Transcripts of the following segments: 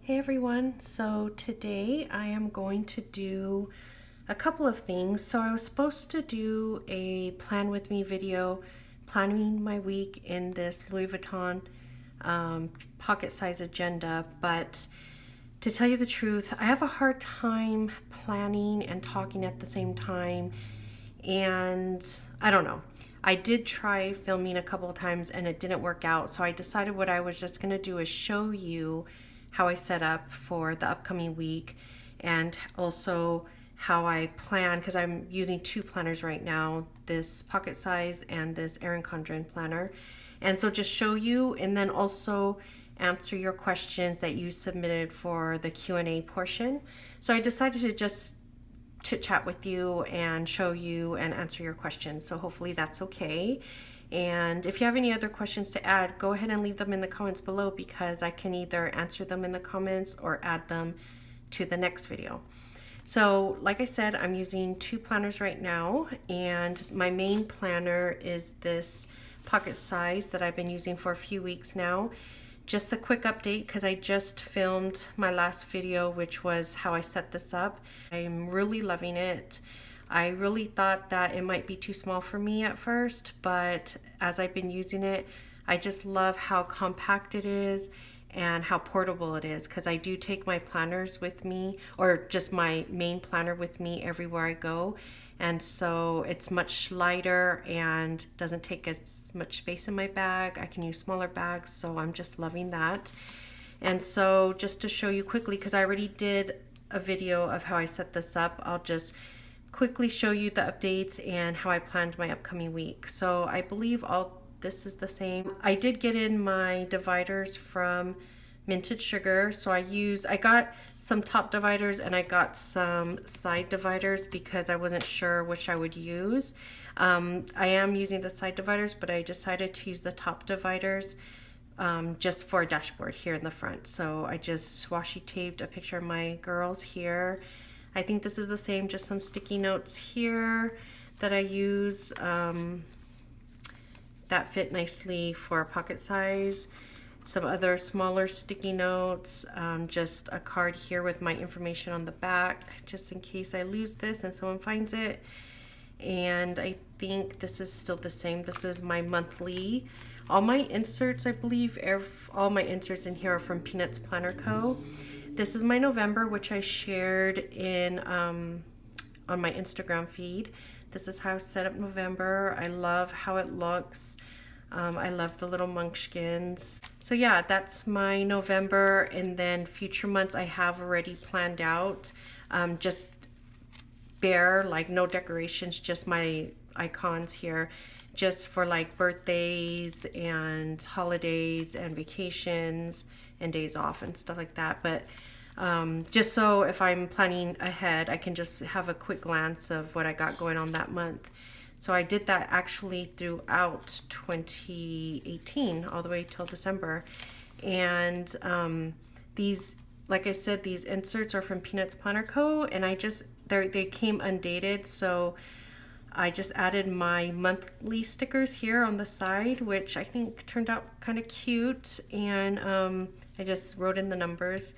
Hey everyone, so today I am going to do a couple of things. So I was supposed to do a plan with me video, planning my week in this Louis Vuitton pocket size agenda, but to tell you the truth, I have a hard time planning and talking at the same time, and I don't know. I did try filming a couple of times and it didn't work out, so I decided what I was just going to do is show you how I set up for the upcoming week and also how I plan, because I'm using two planners right now, this pocket size and this Erin Condren planner. And so just show you and then also answer your questions that you submitted for the Q&A portion. So I decided to just chit chat with you and show you and answer your questions. So hopefully that's okay. And if you have any other questions to add, go ahead and leave them in the comments below, because I can either answer them in the comments or add them to the next video. So like I said, I'm using two planners right now, and my main planner is this pocket size that I've been using for a few weeks now. Just a quick update, because I just filmed my last video, which was how I set this up. I'm really loving it. I really thought that it might be too small for me at first, but as I've been using it, I just love how compact it is and how portable it is, because I do take my planners with me, or just my main planner with me everywhere I go. And so it's much lighter and doesn't take as much space in my bag. I can use smaller bags, so I'm just loving that. And so just to show you quickly, because I already did a video of how I set this up, I'll just quickly show you the updates and how I planned my upcoming week. So I believe all this is the same. I did get in my dividers from Minted Sugar. So I got some top dividers and I got some side dividers because I wasn't sure which I would use. I am using the side dividers, but I decided to use the top dividers just for a dashboard here in the front. So I just washi taped a picture of my girls here. I think this is the same, just some sticky notes here that I use that fit nicely for a pocket size. Some other smaller sticky notes, just a card here with my information on the back, just in case I lose this and someone finds it. And I think this is still the same. This is my monthly. All my inserts, I believe, all my inserts in here are from Peanuts Planner Co. This is my November, which I shared in on my Instagram feed. This is how I set up November. I love how it looks. I love the little munchkins. So yeah, that's my November, and then future months I have already planned out. Just bare, like no decorations, just my icons here, just for like birthdays and holidays and vacations and days off and stuff like that. But just so if I'm planning ahead, I can just have a quick glance of what I got going on that month. So I did that actually throughout 2018, all the way till December. And these, like I said, these inserts are from Peanuts Planner Co. And they came undated, so I just added my monthly stickers here on the side, which I think turned out kind of cute. And I just wrote in the numbers.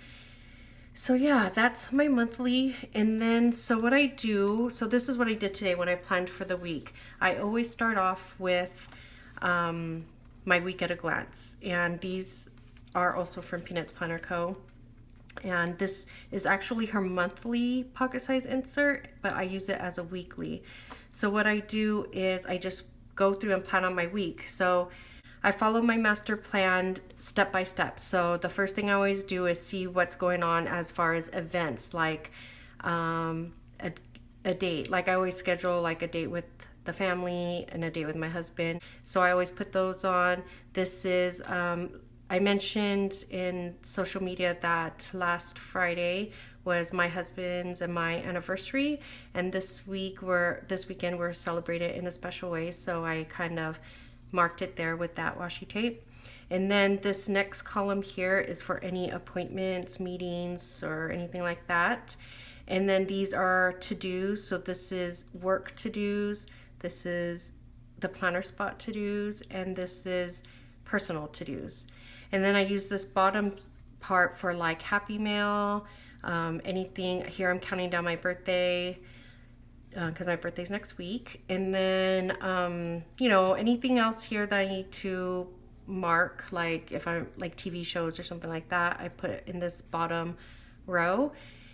So yeah, that's my monthly. And then, so what I do, so this is what I did today when I planned for the week. I always start off with my week at a glance. And these are also from Peanuts Planner Co. And this is actually her monthly pocket size insert, but I use it as a weekly. So what I do is I just go through and plan on my week. So I follow my master plan step by step. So the first thing I always do is see what's going on as far as events, like a date. Like I always schedule like a date with the family and a date with my husband. So I always put those on. This is, I mentioned in social media that last Friday was my husband's and my anniversary, and this weekend we're celebrating in a special way. So I kind of marked it there with that washi tape. And then this next column here is for any appointments, meetings, or anything like that. And then these are to-dos. So this is work to-dos, this is the planner spot to-dos, and this is personal to-dos. And then I use this bottom part for like Happy Mail, anything. Here I'm counting down my birthday because my birthday's next week. And then, you know, anything else here that I need to mark, like if I'm like TV shows or something like that, I put in this bottom row.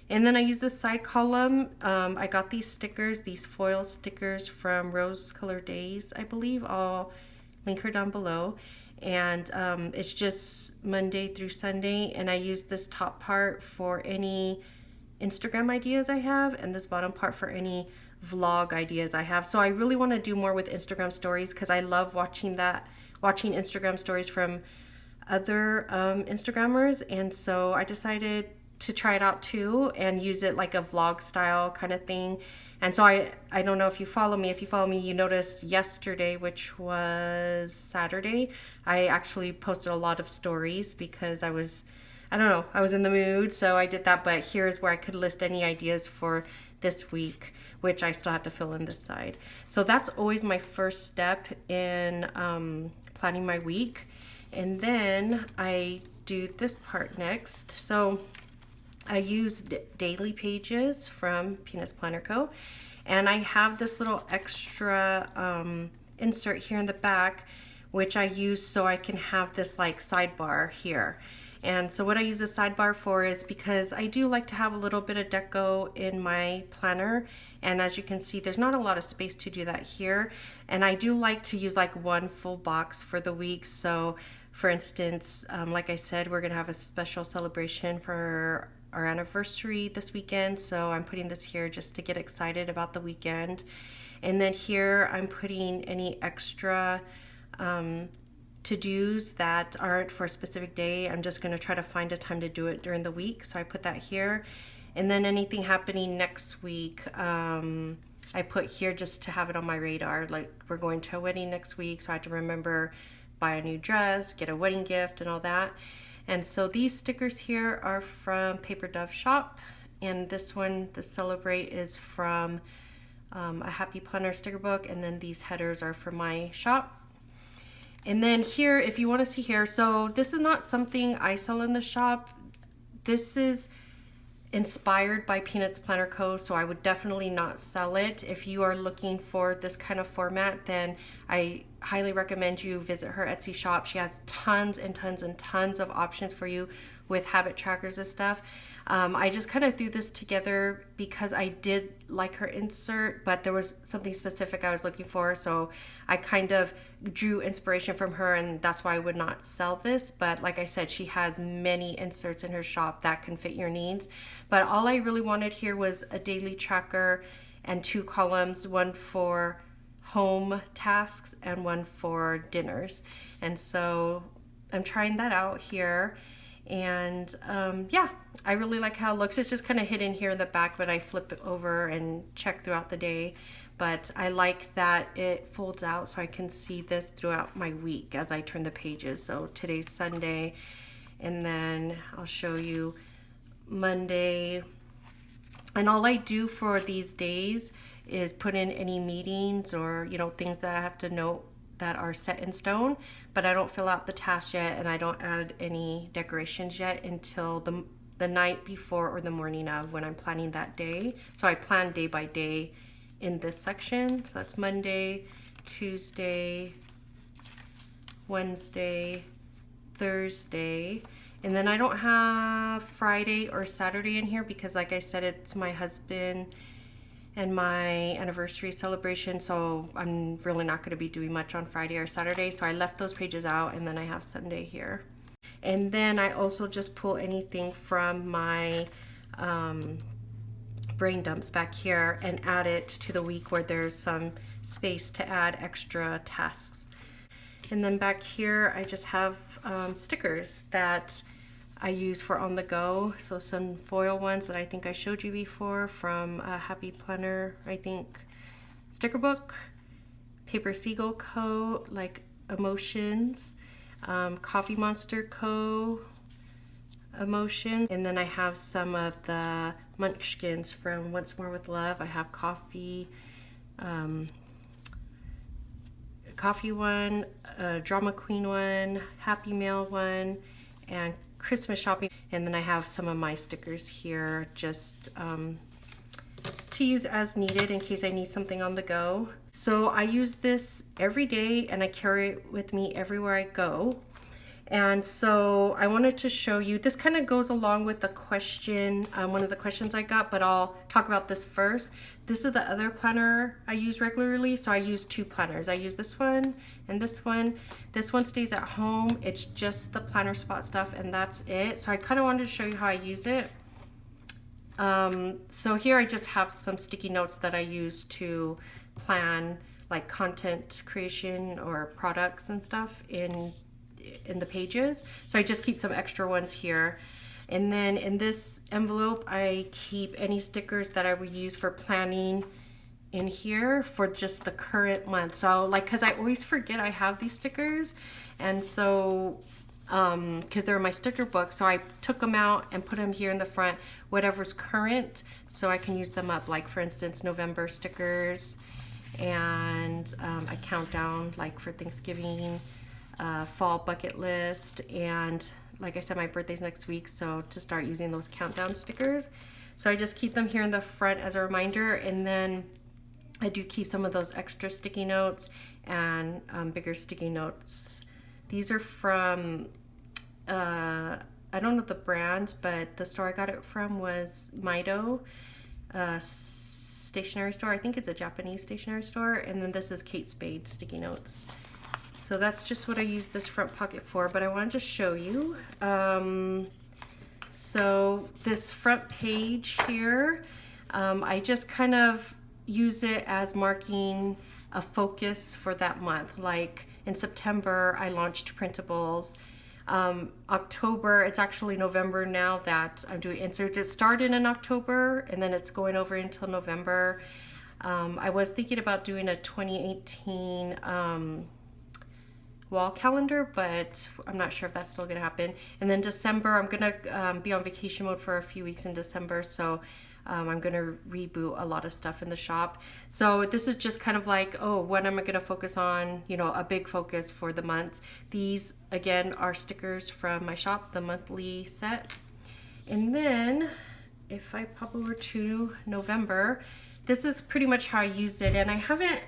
And then I use this side column. I got these stickers, these foil stickers from Rose Colored Days, I believe. I'll link her down below. And it's just Monday through Sunday. And I use this top part for any Instagram ideas I have, and this bottom part for any vlog ideas I have. So I really want to do more with Instagram stories because I love watching Instagram stories from other Instagrammers. And so I decided to try it out too and use it like a vlog style kind of thing. And so I don't know if you follow me. If you follow me, you noticed yesterday, which was Saturday, I actually posted a lot of stories because I was in the mood, so I did that. But here's where I could list any ideas for this week, which I still have to fill in this side. So that's always my first step in planning my week. And then I do this part next. So I use daily pages from Peanuts Planner Co. And I have this little extra insert here in the back, which I use so I can have this like sidebar here. And so what I use the sidebar for is because I do like to have a little bit of deco in my planner. And as you can see, there's not a lot of space to do that here. And I do like to use like one full box for the week. So for instance, like I said, we're gonna have a special celebration for our anniversary this weekend. So I'm putting this here just to get excited about the weekend. And then here I'm putting any extra to-dos that aren't for a specific day. I'm just going to try to find a time to do it during the week. So I put that here. And then anything happening next week, I put here just to have it on my radar. Like we're going to a wedding next week, so I have to remember, buy a new dress, get a wedding gift and all that. And so these stickers here are from Paper Dove Shop. And this one, the Celebrate, is from a Happy Planner sticker book. And then these headers are from my shop. And then here, if you want to see here, so this is not something I sell in the shop. This is inspired by Peanuts Planner Co. So I would definitely not sell it. If you are looking for this kind of format, then I highly recommend you visit her Etsy shop. She has tons and tons and tons of options for you with habit trackers and stuff. I just kind of threw this together because I did like her insert, but there was something specific I was looking for. So I kind of drew inspiration from her, and that's why I would not sell this. But like I said, she has many inserts in her shop that can fit your needs. But all I really wanted here was a daily tracker and 2 columns, one for home tasks and one for dinners. And so I'm trying that out here. And yeah, I really like how it looks. It's just kind of hidden here in the back, but I flip it over and check throughout the day. But I like that it folds out so I can see this throughout my week as I turn the pages. So today's Sunday, and then I'll show you Monday. And all I do for these days is put in any meetings or, you know, things that I have to note that are set in stone, but I don't fill out the task yet, and I don't add any decorations yet until the night before or the morning of, when I'm planning that day. So I plan day by day in this section. So that's Monday, Tuesday, Wednesday, Thursday, and then I don't have Friday or Saturday in here because, like I said, it's my husband and my anniversary celebration, so I'm really not going to be doing much on Friday or Saturday. So I left those pages out, and then I have Sunday here. And then I also just pull anything from my brain dumps back here and add it to the week where there's some space to add extra tasks. And then back here I just have stickers that I use for on the go. So some foil ones that I think I showed you before from a Happy Planner, I think, sticker book, Paper Seagull Co., like Emotions, Coffee Monster Co., Emotions, and then I have some of the munchkins from Once More with Love. I have coffee one, Drama Queen one, Happy Mail one, and Christmas shopping. And then I have some of my stickers here just to use as needed in case I need something on the go. So I use this every day and I carry it with me everywhere I go. And so I wanted to show you, this kind of goes along with the question, one of the questions I got, but I'll talk about this first. This is the other planner I use regularly. So I use two planners. I use this one and this one. This one stays at home. It's just the planner spot stuff and that's it. So I kind of wanted to show you how I use it. So here I just have some sticky notes that I use to plan like content creation or products and stuff in the pages. So I just keep some extra ones here. And then in this envelope, I keep any stickers that I would use for planning in here for just the current month. So like, cause I always forget I have these stickers. And so, cause they're in my sticker book. So I took them out and put them here in the front, whatever's current. So I can use them up. Like for instance, November stickers and a countdown like for Thanksgiving, fall bucket list, and like I said, my birthday's next week, so to start using those countdown stickers. So I just keep them here in the front as a reminder, and then I do keep some of those extra sticky notes and bigger sticky notes. These are from I don't know the brand, but the store I got it from was Mido stationery store. I think it's a Japanese stationery store. And then this is Kate Spade sticky notes. So that's just what I use this front pocket for, but I wanted to show you. So this front page here, I just kind of use it as marking a focus for that month. Like in September, I launched printables. October, it's actually November now that I'm doing, and so it started in October and then it's going over until November. I was thinking about doing a 2018 wall calendar, but I'm not sure if that's still gonna happen. And then December, I'm gonna be on vacation mode for a few weeks in December, so I'm gonna reboot a lot of stuff in the shop. So this is just kind of like, oh, what am I gonna focus on, you know, a big focus for the months. These again are stickers from my shop, the monthly set. And then if I pop over to November, this is pretty much how I used it, and I haven't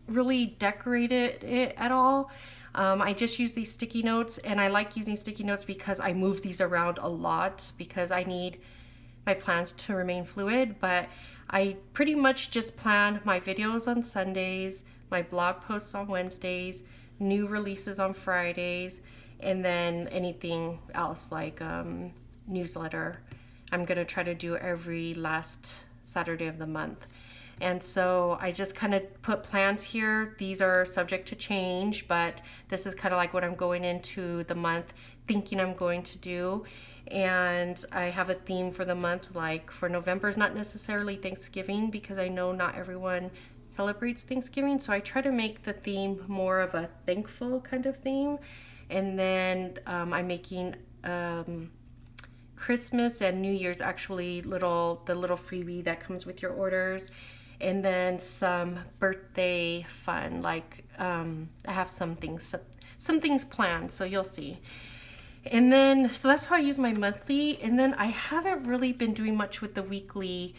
really decorated it at all. I just use these sticky notes, and I like using sticky notes because I move these around a lot because I need my plans to remain fluid. But I pretty much just plan my videos on Sundays, my blog posts on Wednesdays, new releases on Fridays, and then anything else like newsletter. I'm gonna try to do every last Saturday of the month. And so I just kind of put plans here. These are subject to change, but this is kind of like what I'm going into the month thinking I'm going to do. And I have a theme for the month. Like for November is not necessarily Thanksgiving because I know not everyone celebrates Thanksgiving. So I try to make the theme more of a thankful kind of theme. And then I'm making Christmas and New Year's actually the little freebie that comes with your orders. And then some birthday fun, like I have some things planned, so you'll see. And then, so that's how I use my monthly. And then I haven't really been doing much with the weekly.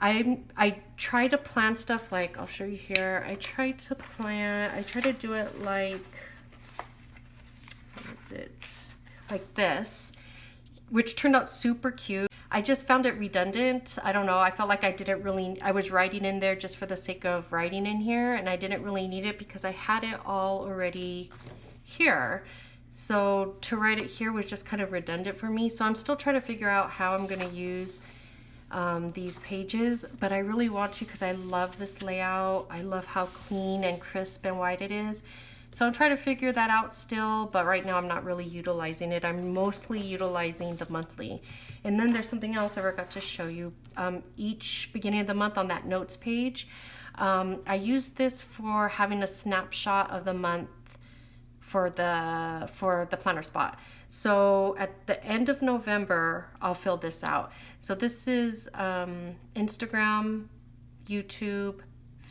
I try to plan stuff like, I'll show you here. I try to do it like, what is it? Like this, which turned out super cute. I just found it redundant. I don't know. I felt like I was writing in there just for the sake of writing in here, and I didn't really need it because I had it all already here. So to write it here was just kind of redundant for me. So I'm still trying to figure out how I'm going to use these pages, but I really want to because I love this layout. I love how clean and crisp and white it is. So I'm trying to figure that out still, but right now I'm not really utilizing it. I'm mostly utilizing the monthly. And then there's something else I forgot to show you. Each beginning of the month on that notes page, I use this for having a snapshot of the month for the planner spot. So at the end of November, I'll fill this out. So this is Instagram, YouTube,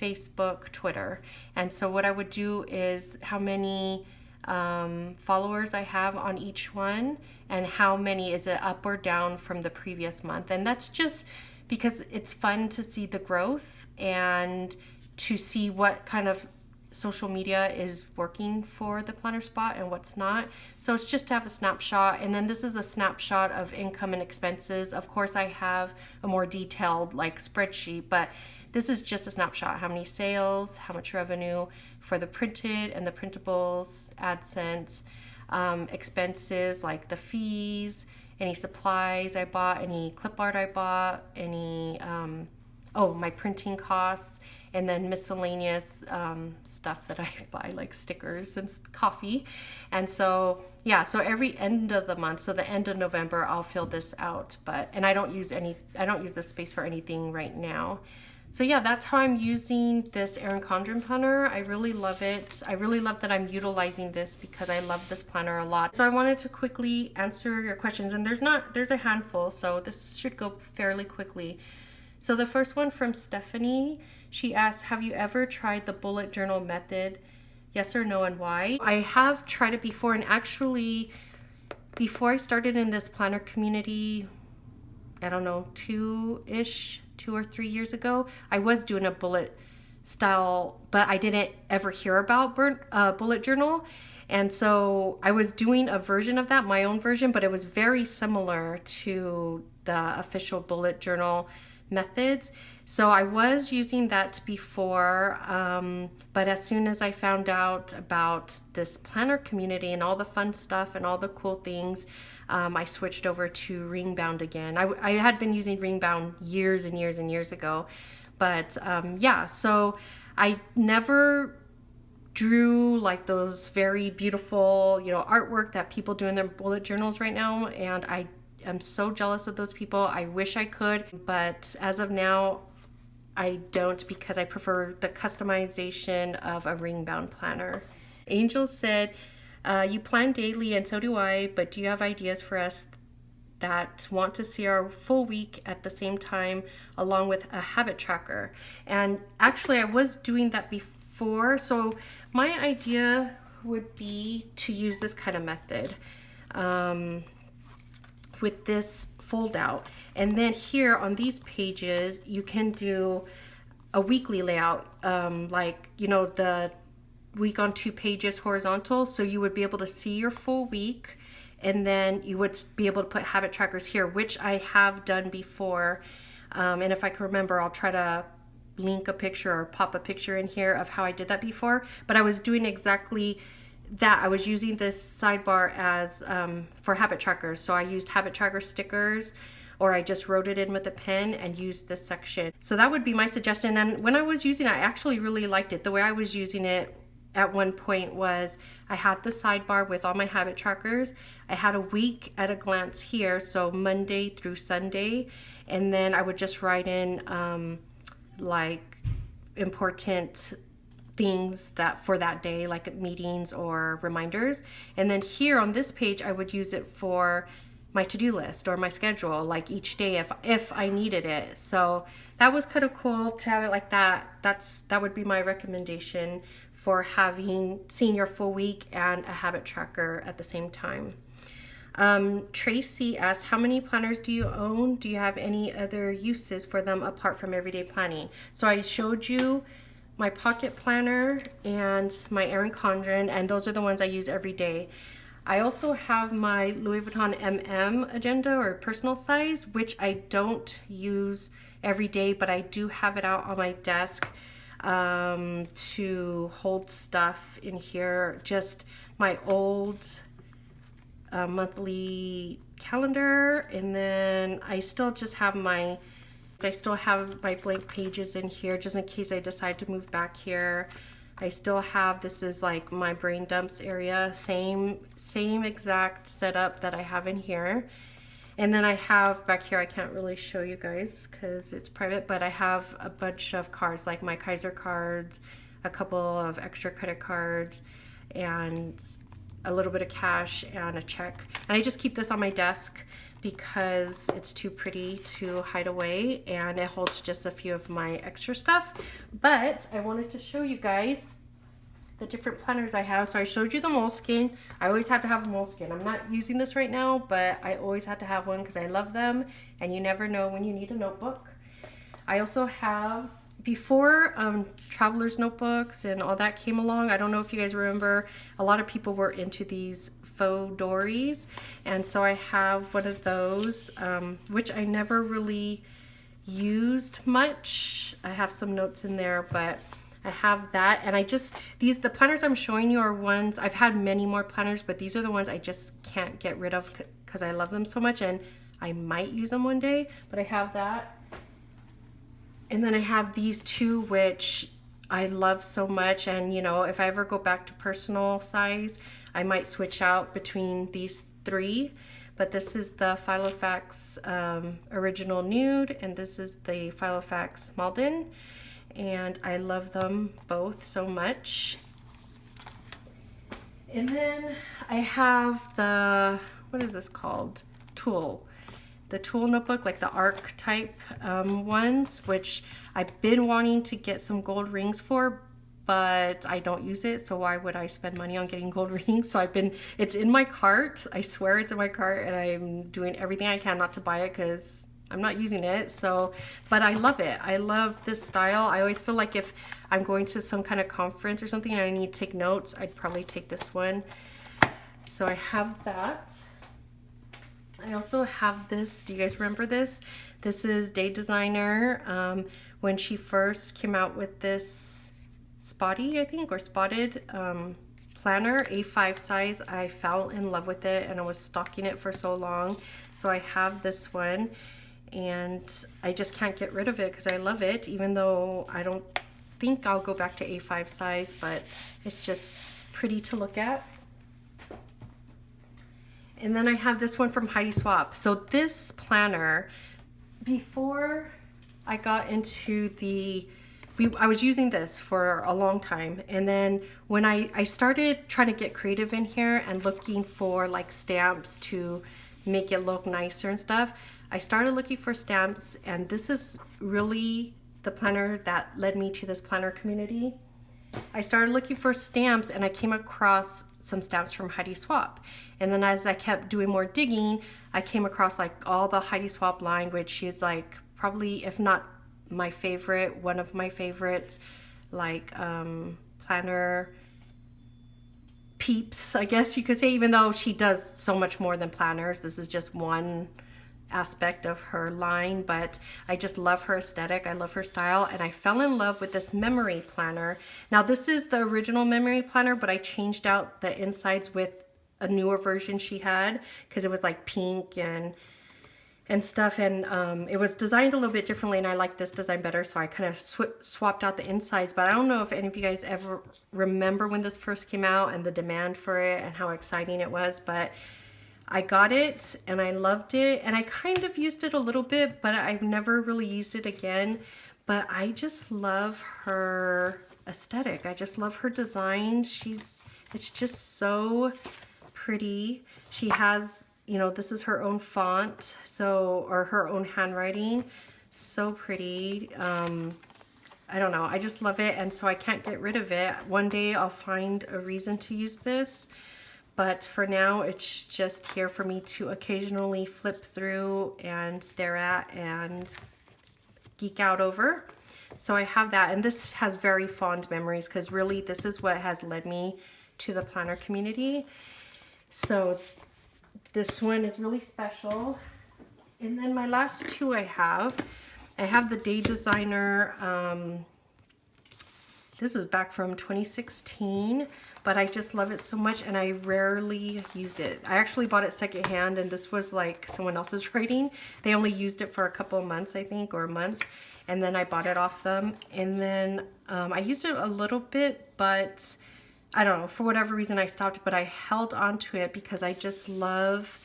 Facebook, Twitter. And so what I would do is how many followers I have on each one, and how many is it up or down from the previous month. And that's just because it's fun to see the growth and to see what kind of social media is working for the planner spot and what's not. So it's just to have a snapshot. And then this is a snapshot of income and expenses. Of course, I have a more detailed like spreadsheet, but this is just a snapshot. How many sales, how much revenue for the printed and the printables, AdSense, expenses like the fees, any supplies I bought, any clip art I bought, any, my printing costs, and then miscellaneous stuff that I buy, like stickers and coffee. And so, yeah, so every end of the month, so the end of November, I'll fill this out. And I don't use this space for anything right now. So yeah, that's how I'm using this Erin Condren planner. I really love it. I really love that I'm utilizing this because I love this planner a lot. So I wanted to quickly answer your questions, and there's a handful, so this should go fairly quickly. So the first one from Stephanie, she asked, have you ever tried the bullet journal method? Yes or no, and why? I have tried it before, and actually before I started in this planner community, I don't know, 2 or 3 years ago, I was doing a bullet style, but I didn't ever hear about bullet journal. And so I was doing a version of that, my own version, but it was very similar to the official bullet journal methods. So I was using that before, but as soon as I found out about this planner community and all the fun stuff and all the cool things, I switched over to ring bound again. I had been using ring bound years and years and years ago, but yeah, so I never drew like those very beautiful, artwork that people do in their bullet journals right now, and I'm so jealous of those people. I wish I could, but as of now, I don't, because I prefer the customization of a ring bound planner. Angel said, you plan daily and so do I, but do you have ideas for us that want to see our full week at the same time along with a habit tracker? And actually I was doing that before. So my idea would be to use this kind of method with this fold out. And then here on these pages, you can do a weekly layout, the week on 2 pages horizontal. So you would be able to see your full week, and then you would be able to put habit trackers here, which I have done before. And if I can remember, I'll try to link a picture or pop a picture in here of how I did that before. But I was doing exactly that. I was using this sidebar as for habit trackers. So I used habit tracker stickers, or I just wrote it in with a pen and used this section. So that would be my suggestion. And when I was using it, I actually really liked it. The way I was using it at one point was I had the sidebar with all my habit trackers. I had a week at a glance here, so Monday through Sunday, and then I would just write in like important things that for that day, like meetings or reminders. And then here on this page, I would use it for my to-do list or my schedule, like each day if I needed it. So that was kind of cool to have it like that. That would be my recommendation for seeing your full week and a habit tracker at the same time. Tracy asked, how many planners do you own? Do you have any other uses for them apart from everyday planning? So I showed you my pocket planner and my Erin Condren, and those are the ones I use every day. I also have my Louis Vuitton MM agenda, or personal size, which I don't use every day, but I do have it out on my desk to hold stuff in here. Just my old monthly calendar, and then I still have my blank pages in here just in case I decide to move back here. I still have, this is like my brain dumps area, same exact setup that I have in here. And then I have back here, I can't really show you guys because it's private, but I have a bunch of cards, like my Kaiser cards, a couple of extra credit cards, and a little bit of cash and a check. And I just keep this on my desk because it's too pretty to hide away, and it holds just a few of my extra stuff. But I wanted to show you guys the different planners I have. So I showed you the moleskin. I always had to have a moleskin. I'm not using this right now, but I always had to have one because I love them, and you never know when you need a notebook. I also have, before traveler's notebooks and all that came along, I don't know if you guys remember, a lot of people were into these faux dories, and so I have one of those, which I never really used much. I have some notes in there, but I have that. And the planners I'm showing you are ones, I've had many more planners, but these are the ones I just can't get rid of because I love them so much, and I might use them one day, but I have that. And then I have these two, which I love so much, and you know, if I ever go back to personal size, I might switch out between these three. But this is the Filofax Original Nude, and this is the Filofax Malden, and I love them both so much. And then I have the, what is this called? Tulle. The Tulle notebook, like the ARC type ones, which I've been wanting to get some gold rings for, but I don't use it, so why would I spend money on getting gold rings? So it's in my cart. I swear it's in my cart, and I'm doing everything I can not to buy it because I'm not using it. So, but I love it. I love this style. I always feel like if I'm going to some kind of conference or something and I need to take notes, I'd probably take this one. So I have that. I also have this. Do you guys remember this? This is Day Designer. When she first came out with this spotty, I think, or spotted planner, A5 size, I fell in love with it, and I was stalking it for so long. So I have this one, and I just can't get rid of it because I love it, even though I don't think I'll go back to A5 size, but it's just pretty to look at. And then I have this one from Heidi Swapp. So this planner, before I got into I was using this for a long time, and then when I started trying to get creative in here and looking for like stamps to make it look nicer and stuff, I started looking for stamps, and this is really the planner that led me to this planner community. I started looking for stamps, and I came across some stamps from Heidi Swapp, and then as I kept doing more digging, I came across like all the Heidi Swapp line, which she's like probably, if not my favorite, one of my favorites, like planner peeps, I guess you could say, even though she does so much more than planners. This is just one aspect of her line, but I just love her aesthetic. I love her style, and I fell in love with this memory planner. Now this is the original memory planner, but I changed out the insides with a newer version she had because it was like pink and stuff, and it was designed a little bit differently, and I like this design better, so I kind of swapped out the insides. But I don't know if any of you guys ever remember when this first came out and the demand for it and how exciting it was, but I got it and I loved it, and I kind of used it a little bit, but I've never really used it again. But I just love her aesthetic. I just love her design. It's just so pretty. She has, you know, this is her own font, or her own handwriting. So pretty. I don't know, I just love it, and so I can't get rid of it. One day I'll find a reason to use this, but for now it's just here for me to occasionally flip through and stare at and geek out over. So I have that, and this has very fond memories because really this is what has led me to the planner community. So this one is really special. And then my last two I have the Day Designer, this is back from 2016, but I just love it so much, and I rarely used it. I actually bought it secondhand, and this was like someone else's writing. They only used it for a couple of months, I think, or a month, and then I bought it off them. And then I used it a little bit, but I don't know, for whatever reason I stopped, but I held on to it because I just love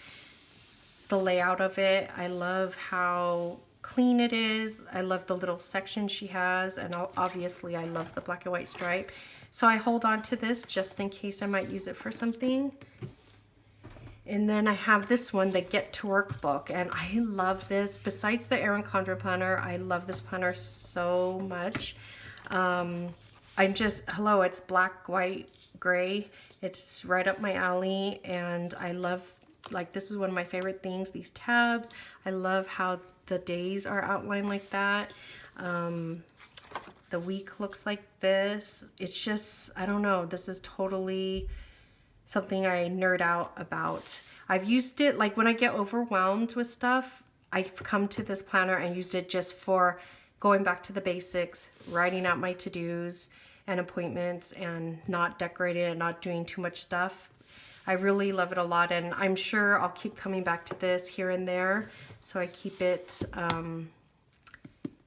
the layout of it. I love how clean it is. I love the little section she has, and obviously I love the black and white stripe. So I hold on to this just in case I might use it for something. And then I have this one, the Get to Work book, and I love this. Besides the Erin Condren planner, I love this planner so much. I'm just, hello, it's black, white, gray. It's right up my alley, and I love, like, this is one of my favorite things, these tabs. I love how the days are outlined like that. The week looks like this. It's just, I don't know, this is totally something I nerd out about. I've used it, like when I get overwhelmed with stuff, I've come to this planner and used it just for going back to the basics, writing out my to-dos and appointments, and not decorating and not doing too much stuff. I really love it a lot, and I'm sure I'll keep coming back to this here and there, so I keep it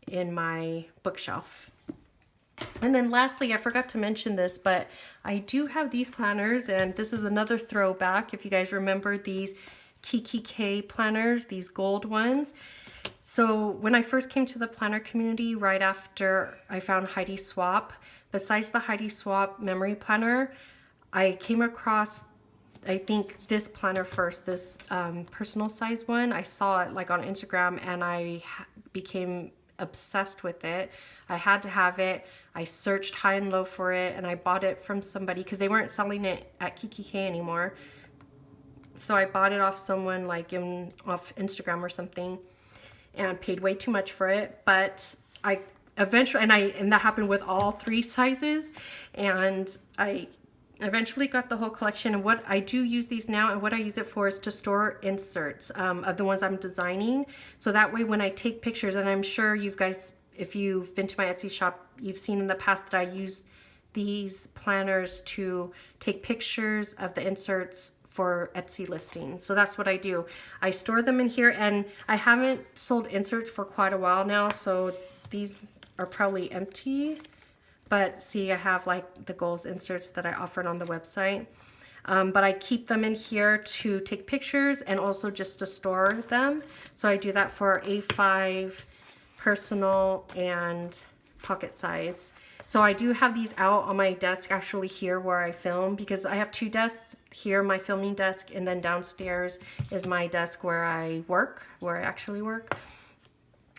in my bookshelf. And then lastly, I forgot to mention this, but I do have these planners, and this is another throwback. If you guys remember these Kiki K planners, these gold ones. So when I first came to the planner community, right after I found Heidi Swapp, besides the Heidi Swapp memory planner, I came across, I think, this planner first, this personal size one. I saw it like on Instagram, and I became obsessed with it. I had to have it. I searched high and low for it, and I bought it from somebody because they weren't selling it at Kiki K anymore. So I bought it off someone, like off Instagram or something, and paid way too much for it. But I eventually, and that happened with all 3 sizes, and I eventually got the whole collection. And what I do use these now, and what I use it for, is to store inserts of the ones I'm designing. So that way when I take pictures, and I'm sure you guys, if you've been to my Etsy shop, you've seen in the past that I use these planners to take pictures of the inserts for Etsy listings. So that's what I do. I store them in here, and I haven't sold inserts for quite a while now, so these are probably empty. But see, I have like the goals inserts that I offered on the website. But I keep them in here to take pictures and also just to store them. So I do that for A5, personal, and pocket size. So I do have these out on my desk, actually here where I film, because I have 2 desks here, my filming desk, and then downstairs is my desk where I work, where I actually work.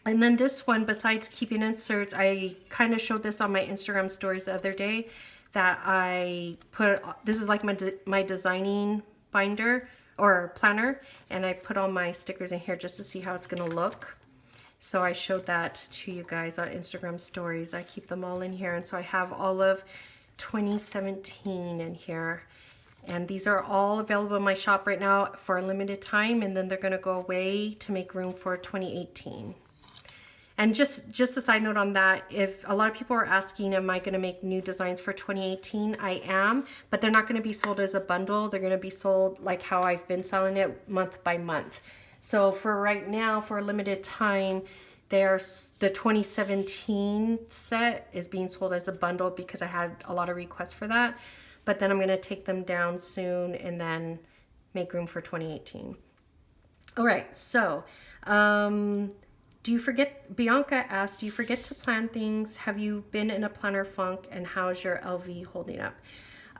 And then this one, besides keeping inserts, I kind of showed this on my Instagram stories the other day, that I put, this is like my designing binder or planner, and I put all my stickers in here just to see how it's gonna look. So I showed that to you guys on Instagram stories. I keep them all in here, and so I have all of 2017 in here. And these are all available in my shop right now for a limited time, and then they're gonna go away to make room for 2018. And just a side note on that, if a lot of people are asking, am I going to make new designs for 2018? I am, but they're not going to be sold as a bundle. They're going to be sold like how I've been selling it, month by month. So for right now, for a limited time, there's the 2017 set is being sold as a bundle because I had a lot of requests for that. But then I'm going to take them down soon and then make room for 2018. All right, so do you forget, Bianca asked, do you forget to plan things? Have you been in a planner funk, and how's your LV holding up?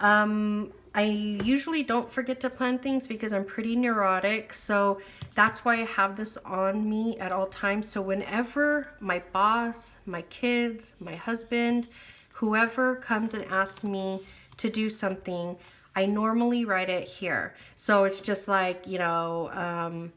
I usually don't forget to plan things because I'm pretty neurotic. So that's why I have this on me at all times. So whenever my boss, my kids, my husband, whoever comes and asks me to do something, I normally write it here. So it's just like, you know,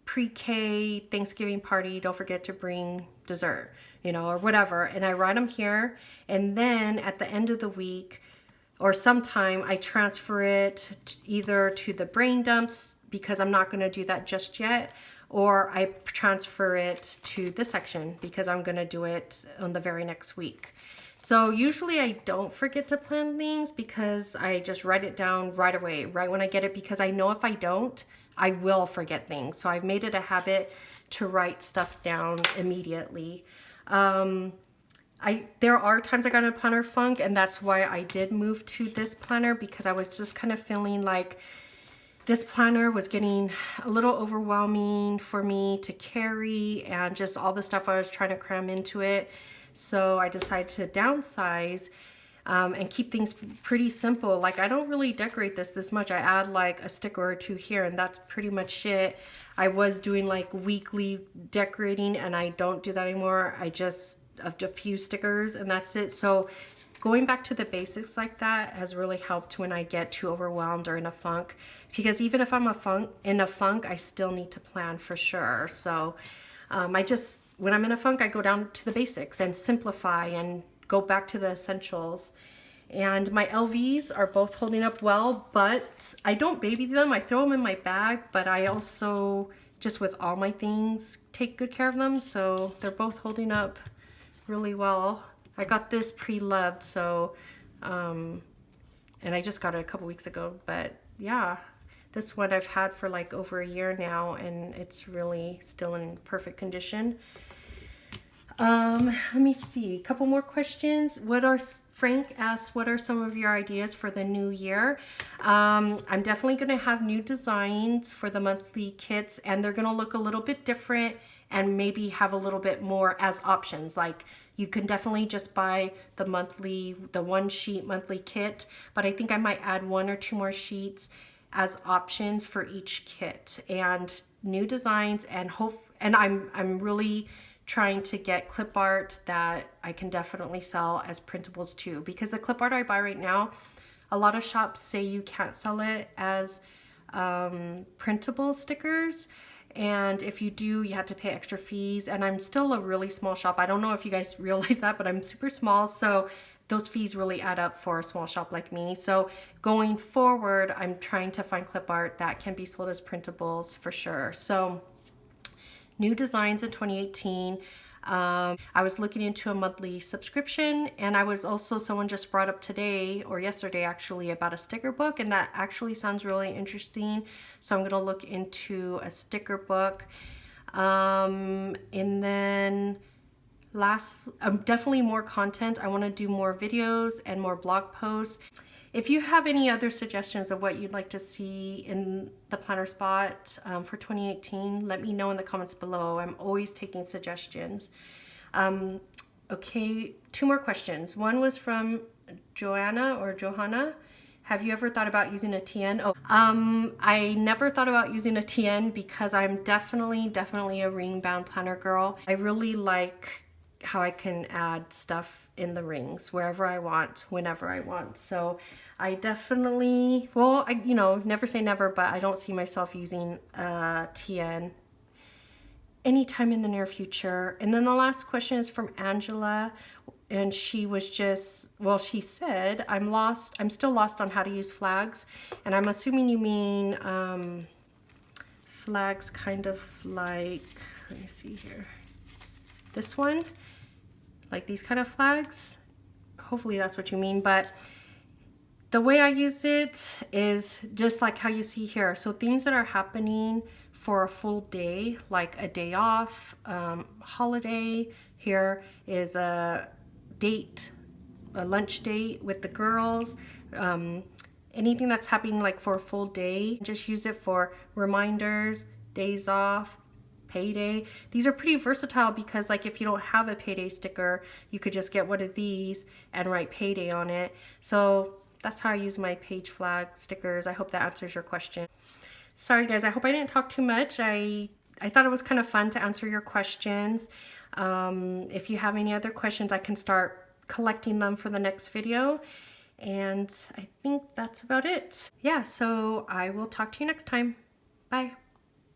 pre-K Thanksgiving party, don't forget to bring dessert, you know, or whatever. And I write them here, and then at the end of the week or sometime I transfer it either to the brain dumps because I'm not going to do that just yet, or I transfer it to this section because I'm going to do it on the very next week. So usually I don't forget to plan things because I just write it down right away, right when I get it, because I know if I don't, I will forget things. So I've made it a habit to write stuff down immediately. There are times I got in a planner funk, and that's why I did move to this planner, because I was just kind of feeling like this planner was getting a little overwhelming for me to carry, and just all the stuff I was trying to cram into it. So I decided to downsize. and keep things pretty simple. Like I don't really decorate this much. I add like a sticker or two here and that's pretty much it. I was doing like weekly decorating and I don't do that anymore. I just have a few stickers and that's it. So going back to the basics like that has really helped when I get too overwhelmed or in a funk, because even if I'm in a funk, I still need to plan for sure. So when I'm in a funk, I go down to the basics and simplify and go back to the essentials. And my LVs are both holding up well, but I don't baby them. I throw them in my bag, but I also, just with all my things, take good care of them. So they're both holding up really well. I got this pre-loved, so, and I just got it a couple weeks ago, but yeah, this one I've had for like over a year now, and it's really still in perfect condition. Let me see, a couple more questions. Frank asks, what are some of your ideas for the new year? I'm definitely going to have new designs for the monthly kits, and they're going to look a little bit different and maybe have a little bit more as options. Like you can definitely just buy the one sheet monthly kit, but I think I might add 1 or 2 more sheets as options for each kit and new designs, and I'm really trying to get clip art that I can definitely sell as printables too, because the clip art I buy right now, a lot of shops say you can't sell it as printable stickers, and if you do, you have to pay extra fees, and I'm still a really small shop. I don't know if you guys realize that, but I'm super small, so those fees really add up for a small shop like me. So going forward, I'm trying to find clip art that can be sold as printables for sure. So new designs in 2018. I was looking into a monthly subscription, and I was also, someone just brought up today or yesterday actually about a sticker book, and that actually sounds really interesting. So I'm going to look into a sticker book. And then definitely more content. I want to do more videos and more blog posts. If you have any other suggestions of what you'd like to see in the planner spot for 2018, let me know in the comments below. I'm always taking suggestions. Okay, 2 more questions. One was from Johanna. Have you ever thought about using a TN? I never thought about using a TN because I'm definitely a ring bound planner girl. I really like how I can add stuff in the rings wherever I want, whenever I want. So I definitely, never say never, but I don't see myself using TN anytime in the near future. And then the last question is from Angela, and she was she said, I'm still lost on how to use flags. And I'm assuming you mean flags kind of like, let me see here, this one, like these kind of flags. Hopefully that's what you mean, but the way I use it is just like how you see here. So things that are happening for a full day, like a day off, holiday. Here is a date, a lunch date with the girls. Anything that's happening like for a full day, just use it for reminders, days off, payday. These are pretty versatile because like if you don't have a payday sticker, you could just get one of these and write payday on it. So that's how I use my page flag stickers. I hope that answers your question. Sorry guys, I hope I didn't talk too much. I thought it was kind of fun to answer your questions. If you have any other questions, I can start collecting them for the next video. And I think that's about it. Yeah, so I will talk to you next time. Bye.